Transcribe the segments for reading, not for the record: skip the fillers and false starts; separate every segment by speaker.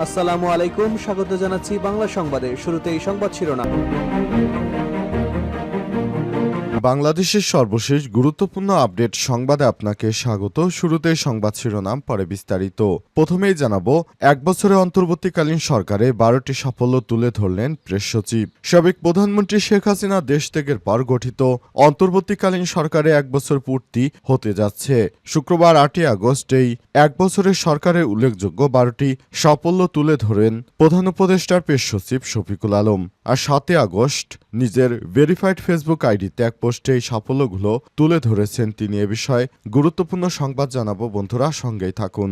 Speaker 1: আসসালামু আলাইকুম, স্বাগত জানাচ্ছি বাংলা সংবাদে। শুরুতেই সংবাদ শিরোনাম।
Speaker 2: বাংলাদেশের সর্বশেষ গুরুত্বপূর্ণ আপডেট সংবাদে আপনাকে স্বাগত। শুরুতেই সংবাদ শিরোনাম, পরে বিস্তারিত। প্রথমেই জানাবো, এক বছরে অন্তর্বর্তীকালীন সরকারে 12টি সাফল্য তুলে ধরলেন প্রেস সচিব। সাবেক প্রধানমন্ত্রী শেখ হাসিনা দেশ ত্যাগের পর গঠিত অন্তর্বর্তীকালীন সরকারে এক বছর পূর্তি হতে যাচ্ছে। শুক্রবার 8ই আগস্ট এই এক বছরের সরকারের উল্লেখযোগ্য 12টি সাফল্য তুলে ধরেন প্রধান উপদেষ্টার প্রেস সচিব শফিকুল আলম। আর 7ই আগস্ট নিজের ভেরিফাইড ফেসবুক আইডিতে এক পোস্টে এই সাফল্যগুলো তুলে ধরেছেন তিনি। এ বিষয়ে গুরুত্বপূর্ণ সংবাদ জানাবো, বন্ধুরা সঙ্গেই থাকুন।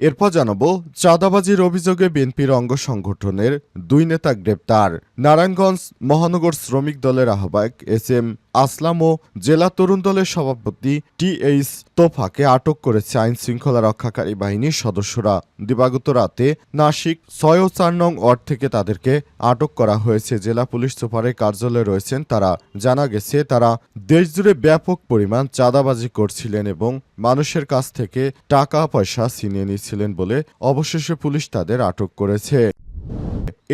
Speaker 2: এরপর জানাবো, চাঁদাবাজির অভিযোগে বিএনপির অঙ্গ সংগঠনের 2 নেতা গ্রেপ্তার। নারায়ণগঞ্জ মহানগর শ্রমিক দলের আহ্বায়ক এস এম আসলাম ও জেলা তরুণ দলের সভাপতি টি.এইচ. তোফাকে আটক করেছে আইন শৃঙ্খলা রক্ষাকারী বাহিনীর সদস্যরা। দিবাগত রাতে নাসিক 6 ও 4 নং ওয়ার্ড থেকে তাদেরকে আটক করা হয়েছে। জেলা পুলিশ সুপারের কার্যালয়ে রয়েছেন তারা। জানা গেছে, তারা দেশজুড়ে ব্যাপক পরিমাণ চাঁদাবাজি করছিলেন এবং মানুষের কাছ থেকে টাকা পয়সা ছিনিয়ে নিচ্ছিলেন বলে অবশেষে পুলিশ তাদের আটক করেছে।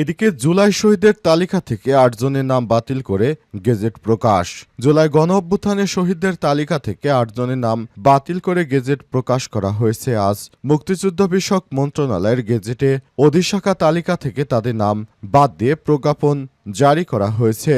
Speaker 2: এদিকে জুলাই শহীদের তালিকা থেকে 8 জনের নাম বাতিল করে গেজেট প্রকাশ। জুলাই গণ অভ্যুত্থানে শহীদদের তালিকা থেকে 8 জনের নাম বাতিল করে গেজেট প্রকাশ করা হয়েছে আজ। মুক্তিযুদ্ধ বিষয়ক মন্ত্রণালয়ের গেজেটে অধিশাখা তালিকা থেকে তাদের নাম বাদ দিয়ে প্রজ্ঞাপন জারি করা হয়েছে।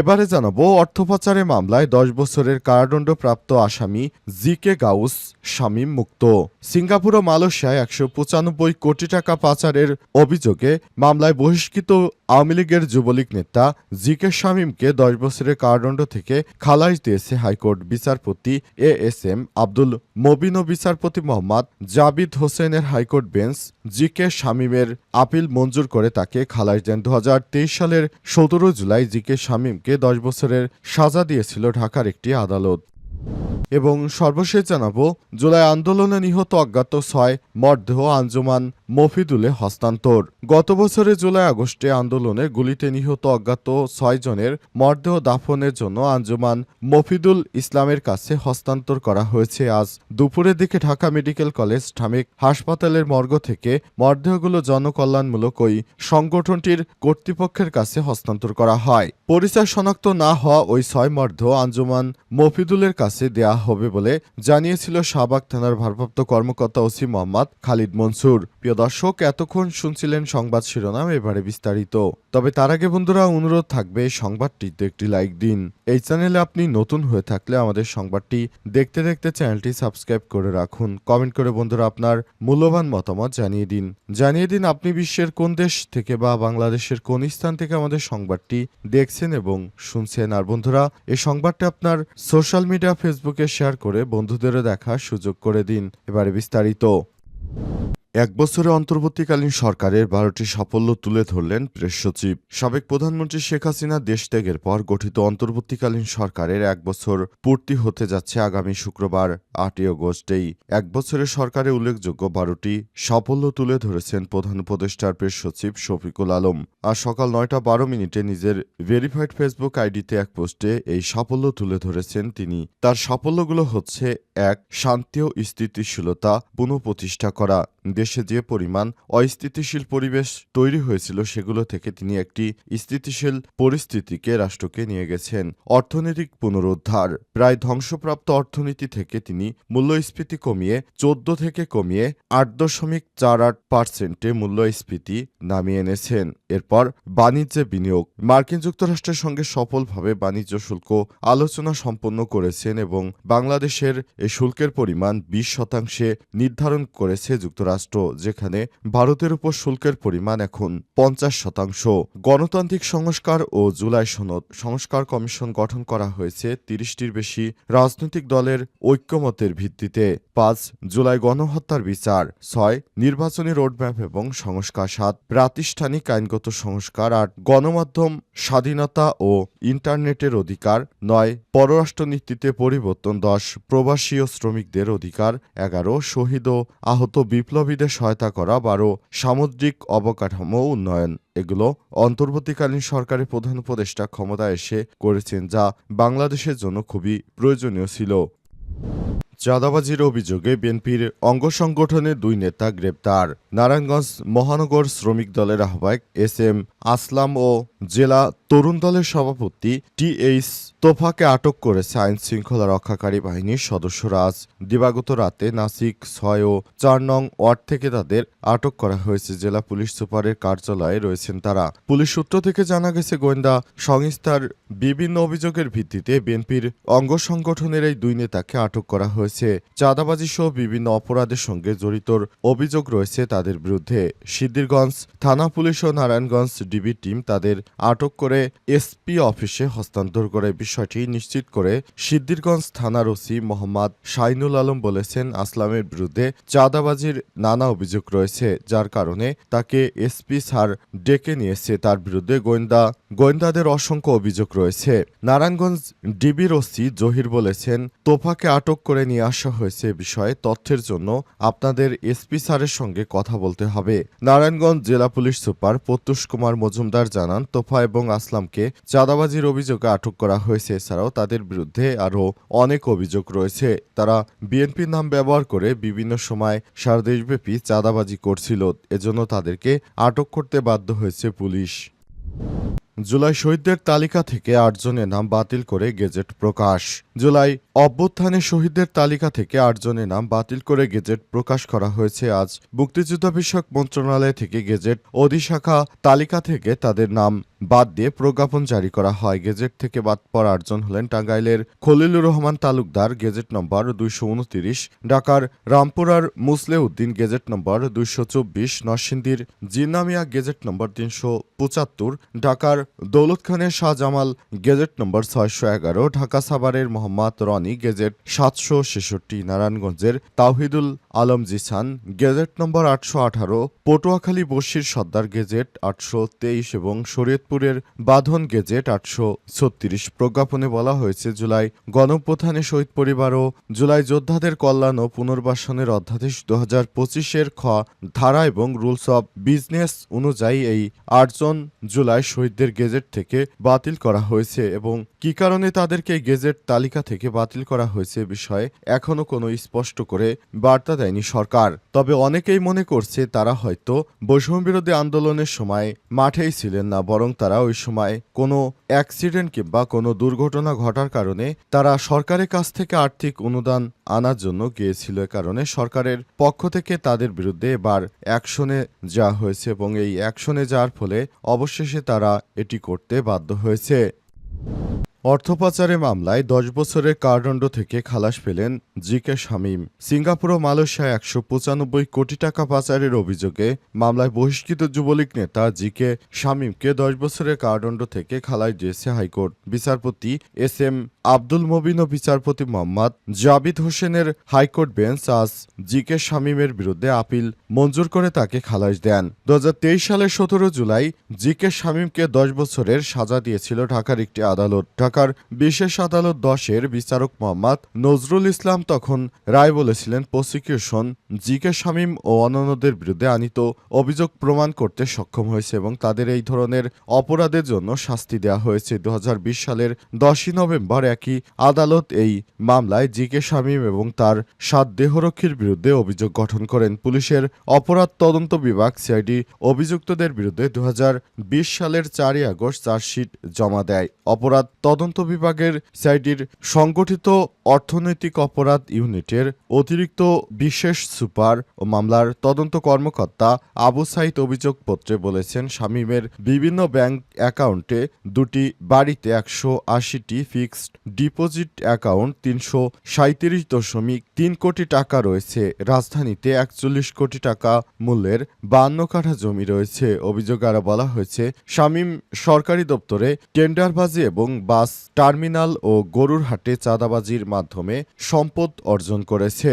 Speaker 2: এবারে জানাবো, অর্থ পাচারের মামলায় 10 বছরের কারাদণ্ডপ্রাপ্ত আসামি জি.কে. গাউস শামীম মুক্ত। সিঙ্গাপুর ও মালয়েশিয়ায় 195 কোটি টাকা পাচারের অভিযোগে মামলায় বহিষ্কৃত আওয়ামী লীগের যুবলীগ নেতা জি.কে. শামীমকে 10 বছরের কারাদণ্ড থেকে খালাস দিয়েছে হাইকোর্ট। বিচারপতি এ.এস.এম. আব্দুল মবিন ও বিচারপতি মোহাম্মদ জাবিদ হোসেনের হাইকোর্ট বেঞ্চ জি.কে. শামীমের আপিল মঞ্জুর করে তাকে খালাস দেন। 2023 সালের 17 জুলাই জি.কে. শামীমকে 10 বছরের সাজা দিয়েছিল ঢাকার একটি আদালত। এবং সর্বশেষ জানাবো, জুলাই আন্দোলনে নিহত অজ্ঞাত 6 মরদেহ আঞ্জুমান মফিদুলে হস্তান্তর। গত বছরের জুলাই আগস্টে আন্দোলনে গুলিতে নিহত অজ্ঞাত 6 জনের মরদেহ দাফনের জন্য আঞ্জুমান মফিদুল ইসলামের কাছে হস্তান্তর করা হয়েছে। আজ দুপুরের দিকে ঢাকা মেডিকেল কলেজ ঢামেক হাসপাতালের মর্গ থেকে মরদেহগুলো জনকল্যাণমূলক ওই সংগঠনটির কর্তৃপক্ষের কাছে হস্তান্তর করা হয়। পরিচয় শনাক্ত না হওয়া ওই 6 মরদেহ আঞ্জুমান মফিদুলের কাছে দেয়া হবে বলে জানিয়েছিল শাহবাগ থানার ভারপ্রাপ্ত কর্মকর্তা ওসি মোহাম্মদ খালিদ মনসুর। প্রিয় দর্শক, এতক্ষণ শুনছিলেন সংবাদ শিরোনাম, এবারে বিস্তারিত। তবে তার আগে বন্ধুরা, অনুরোধ থাকবে সংবাদটিতে একটি লাইক দিন। এই চ্যানেলে আপনি নতুন হয়ে থাকলে আমাদের সংবাদটি দেখতে দেখতে চ্যানেলটি সাবস্ক্রাইব করে রাখুন। কমেন্ট করে বন্ধুরা আপনার মূল্যবান মতামত জানিয়ে দিন আপনি বিশ্বের কোন দেশ থেকে বা বাংলাদেশের কোন স্থান থেকে আমাদের সংবাদটি দেখছেন এবং শুনছেন। আর বন্ধুরা, এই সংবাদটি আপনার সোশ্যাল মিডিয়া ফেসবুকে শেয়ার করে বন্ধুদেরও দেখার সুযোগ করে দিন। এবারে বিস্তারিত। এক বছরে অন্তর্বর্তীকালীন সরকারের 12টি সাফল্য তুলে ধরলেন প্রেস সচিব। সাবেক প্রধানমন্ত্রী শেখ হাসিনা দেশ ত্যাগের পর গঠিত অন্তর্বর্তীকালীন সরকারের এক বছর পূর্তি হতে যাচ্ছে আগামী শুক্রবার 8ই আগস্ট। এই এক বছরে সরকারের উল্লেখযোগ্য 12টি সাফল্য তুলে ধরেছেন প্রধান উপদেষ্টার প্রেস সচিব শফিকুল আলম। আজ সকাল 9:12 নিজের ভেরিফাইড ফেসবুক আইডিতে এক পোস্টে এই সাফল্য তুলে ধরেছেন তিনি। তার সাফল্যগুলো হচ্ছে: 1. শান্তি ও স্থিতিশীলতা পুনঃপ্রতিষ্ঠা করা। দেশে যে পরিমাণ অস্থিতিশীল পরিবেশ তৈরি হয়েছিল সেগুলো থেকে তিনি একটি স্থিতিশীল পরিস্থিতিকে রাষ্ট্রকে নিয়ে গেছেন। অর্থনৈতিক পুনরুদ্ধার। প্রায় ধ্বংসপ্রাপ্ত অর্থনীতি থেকে তিনি মূল্যস্ফীতি কমিয়ে 14 থেকে কমিয়ে 8.48% মূল্যস্ফীতি নামিয়ে এনেছেন। এরপর বাণিজ্যে বিনিয়োগ। মার্কিন যুক্তরাষ্ট্রের সঙ্গে সফলভাবে বাণিজ্য শুল্ক আলোচনা সম্পন্ন করেছেন এবং বাংলাদেশের এই শুল্কের পরিমাণ 20% নির্ধারণ করেছে যুক্তরাষ্ট্র, যেখানে ভারতের উপর শুল্কের পরিমাণ এখন 50%। গণতান্ত্রিক সংস্কার ও জুলাই সনদ সংস্কার কমিশন গঠন করা হয়েছে 30টির বেশি রাজনৈতিক দলের ঐক্যমতের ভিত্তিতে। 5. জুলাই গণহত্যার বিচার। 6. নির্বাচনী রোডম্যাপ এবং সংস্কার। 7. প্রাতিষ্ঠানিক আইনগত সংস্কার। 8. গণমাধ্যম স্বাধীনতা ও ইন্টারনেটের অধিকার। 9. পররাষ্ট্রনীতিতে পরিবর্তন। 10. প্রবাসী ও শ্রমিকদের অধিকার। 11. শহীদ ও আহত বিপ্লবীদের সহায়তা করা। 12. সামুদ্রিক অবকাঠামো উন্নয়ন। এগুলো অন্তর্বর্তীকালীন সরকারের প্রধান উপদেষ্টা ক্ষমতায় এসে করেছেন, যা বাংলাদেশের জন্য খুবই প্রয়োজনীয় ছিল। চাঁদাবাজির অভিযোগে বিএনপির অঙ্গ সংগঠনের 2 নেতা গ্রেপ্তার। নারায়ণগঞ্জ মহানগর শ্রমিক দলের আহ্বায়ক এস এম আসলাম ও জেলা তরুণ দলের সভাপতি টি.এইচ. তোফাকে আটক করেছে আইনশৃঙ্খলা রক্ষাকারী বাহিনীর সদস্যরা। আজ দিবাগত রাতে নাসিক 6 ও 4 নং ওয়ার্ড থেকে তাদের আটক করা হয়েছে। জেলা পুলিশ সুপারের কার্যালয়ে রয়েছেন তারা। পুলিশ সূত্র থেকে জানা গেছে, গোয়েন্দা সংস্থার বিভিন্ন অভিযোগের ভিত্তিতে বিএনপির অঙ্গ সংগঠনের এই 2 নেতাকে আটক করা হয়েছে। চাঁদাবাজি সহ বিভিন্ন অপরাধের সঙ্গে জড়িতর অভিযোগ রয়েছে তাদের বিরুদ্ধে। সিদ্ধিরগঞ্জ থানা পুলিশ ও নারায়ণগঞ্জ ডিবি টিম তাদের আটক করে এসপি অফিসে হস্তান্তর করে। বিষয়টি নিশ্চিত করে সিদ্ধিরগঞ্জ থানার ওসি মোহাম্মদ শাইনুল আলম বলেছেন, আসলামের বিরুদ্ধে চাঁদাবাজির নানা অভিযোগ রয়েছে, যার কারণে তাকে এসপি স্যার ডেকে নিয়েছে। তার বিরুদ্ধে গোয়েন্দাদের অসংখ্য অভিযোগ রয়েছে। নারায়ণগঞ্জ ডিবির ওসি জহির বলেছেন, তোফাকে আটক করে নিয়ে আসা হয়েছে। বিষয়ে তথ্যের জন্য আপনাদের এসপি স্যারের সঙ্গে কথা বলতে হবে। নারায়ণগঞ্জ জেলা পুলিশ সুপার প্রত্যুষ কুমার মজুমদার জানান, তোফা এবং আসলামকে চাঁদাবাজির অভিযোগে আটক করা হয়েছে। এছাড়াও তাদের বিরুদ্ধে আরও অনেক অভিযোগ রয়েছে। তারা বিএনপির নাম ব্যবহার করে বিভিন্ন সময় সারা দেশব্যাপী চাঁদাবাজি করছিল। এজন্য তাদেরকে আটক করতে বাধ্য হয়েছে পুলিশ। জুলাই শহীদদের তালিকা থেকে 8 জনের নাম বাতিল করে গেজেট প্রকাশ। জুলাই অভ্যুত্থানে শহীদদের তালিকা থেকে 8 জনের নাম বাতিল করে গেজেট প্রকাশ করা হয়েছে। আজ মুক্তিযুদ্ধ বিষয়ক মন্ত্রণালয় থেকে গেজেট অধিশাখা তালিকা থেকে তাদের নাম বাদ দিয়ে প্রজ্ঞাপন জারি করা হয়। গেজেট থেকে বাদ পড়া 8 জন হলেন টাঙ্গাইলের খলিলুর রহমান তালুকদার, গেজেট নম্বর 229, ঢাকার রামপুরার মুসলে উদ্দিন, গেজেট নম্বর 224, নরসিংদীর জিন্নামিয়া, গেজেট নম্বর 375, ঢাকার দৌলত খানের শাহজামাল, গেজেট নম্বর 611, ঢাকা সাভারের মোহাম্মদ রনি, গেজেট 766, নারায়ণগঞ্জের তাওহিদুল আলম জিসান, গেজেট নম্বর 818, পটুয়াখালী বশির সর্দার, গেজেট 823 এবং শরীয়তপুরের বাঁধন, গেজেট 836। প্রজ্ঞাপনে বলা হয়েছে, জুলাই গণঅভ্যুত্থানে শহীদ পরিবার ও জুলাই যোদ্ধাদের কল্যাণ ও পুনর্বাসনের অধ্যাদেশ 2025-এর খ ধারা এবং রুলস অব বিজনেস অনুযায়ী এই 8 জন জুলাই শহীদদের গেজেট থেকে বাতিল করা হয়েছে এবং কী কারণে তাদেরকে গেজেট তালিকা থেকে বাতিল করা হয়েছে বিষয়ে এখনও কোনো স্পষ্ট করে বার্তা দেয়নি সরকার। তবে অনেকেই মনে করছে তারা হয়তো বৈষম্যবিরোধী আন্দোলনের সময় মাঠেই ছিলেন না, বরং তারা ওই সময় কোনো অ্যাক্সিডেন্ট কিংবা কোনো দুর্ঘটনা ঘটার কারণে তারা সরকারের কাছ থেকে আর্থিক অনুদান আনার জন্য গিয়েছিল। এ কারণে সরকারের পক্ষ থেকে তাদের বিরুদ্ধে এবার অ্যাকশনে যাওয়া হয়েছে এবং এই অ্যাকশনে যাওয়ার ফলে অবশেষে তারা এটি করতে বাধ্য হয়েছে। অর্থপাচারের মামলায় 10 বছরের কারাদণ্ড থেকে খালাস পেলেন জি.কে. শামীম। সিঙ্গাপুর ও মালয়েশিয়ায় 195 কোটি টাকা পাচারের অভিযোগে মামলায় বহিষ্কৃত যুবলীগ নেতা জি.কে. শামীমকে 10 বছরের কারাদণ্ড থেকে খালাস দিয়েছে হাইকোর্ট। বিচারপতি এস এম আব্দুল মবিন ও বিচারপতি মোহাম্মদ জাবিদ হোসেনের হাইকোর্ট বেঞ্চ আজ জি.কে. শামীমের বিরুদ্ধে আপিল মঞ্জুর করে তাকে খালাস দেন। 2023 সালের 17 জুলাই জি.কে. শামীমকে 10 বছরের সাজা দিয়েছিল ঢাকার একটি আদালত। ঢাকার বিশেষ আদালত 10-এর বিচারক মোহাম্মদ নজরুল ইসলাম তখন রায় বলেছিলেন, প্রসিকিউশন জি.কে. শামীম ও অন্যান্যদের বিরুদ্ধে আনিত অভিযোগ প্রমাণ করতে সক্ষম হয়েছে এবং তাদের এই ধরনের অপরাধের জন্য শাস্তি দেওয়া হয়েছে। 2020 সালের 10 নভেম্বর একই আদালত এই মামলায় জি.কে. শামীম এবং তার 7 দেহরক্ষীর বিরুদ্ধে অভিযোগ গঠন করেন। পুলিশের অপরাধ তদন্ত বিভাগ সিআইডি অভিযুক্তদের বিরুদ্ধে 2020 সালের 4 আগস্ট চার্জশিট জমা দেয়। অপরাধ তদন্ত বিভাগের সিআইডির সংগঠিত অর্থনৈতিক অপরাধ ইউনিটের অতিরিক্ত বিশেষ সুপার ও মামলার তদন্ত কর্মকর্তা আবু সাইদ অভিযোগপত্রে বলেছেন, শামীমের বিভিন্ন ব্যাংক অ্যাকাউন্টে 2টি বাড়িতে 180টি ফিক্সড ডিপোজিট অ্যাকাউন্ট 337.3 কোটি টাকা রয়েছে। রাজধানীতে 41 কোটি টাকা মূল্যের 52 কাঠা জমি রয়েছে। অভিযোগে আরও বলা হয়েছে, শামীম সরকারি দপ্তরে টেন্ডারবাজি এবং বাস টার্মিনাল ও গরুর হাটে চাঁদাবাজির মাধ্যমে সম্পদ অর্জন করেছে।